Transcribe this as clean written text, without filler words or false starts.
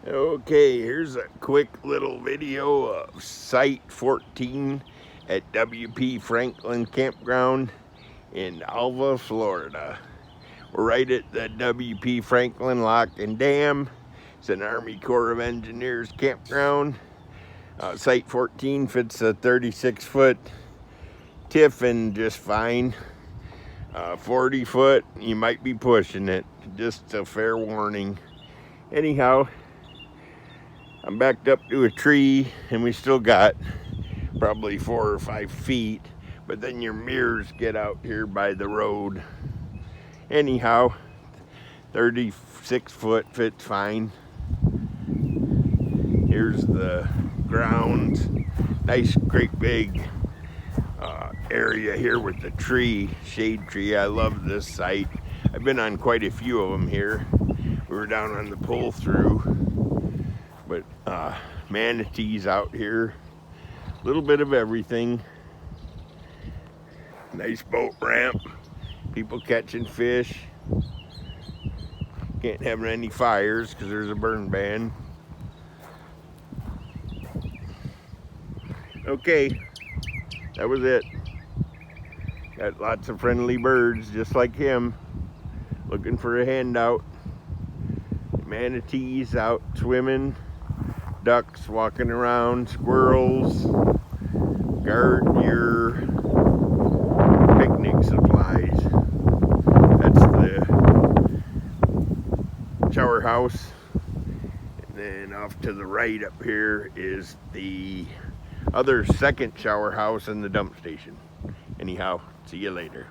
Okay, here's a quick little video of Site 14 at W.P. Franklin Campground in Alva, Florida. We're right at the W.P. Franklin Lock and Dam. It's an Army Corps of Engineers campground. Site 14 fits a 36-foot Tiffin just fine. 40 foot, you might be pushing it. Just a fair warning. Anyhow, I'm backed up to a tree and we still got probably 4 or 5 feet, but then your mirrors get out here by the road. Anyhow, 36 foot fits fine. Here's the grounds. Nice, great big area here with the tree, shade tree. I love this site. I've been on quite a few of them here. We were down on the pull through, but manatees out here, a little bit of everything. Nice boat ramp, people catching fish. Can't have any fires because there's a burn ban. Okay, that was it. Got lots of friendly birds just like him, looking for a handout. Manatees out swimming, ducks walking around, squirrels. Guard your picnic supplies. That's the shower house. And then off to the right up here is the other second shower house and the dump station. Anyhow, see you later.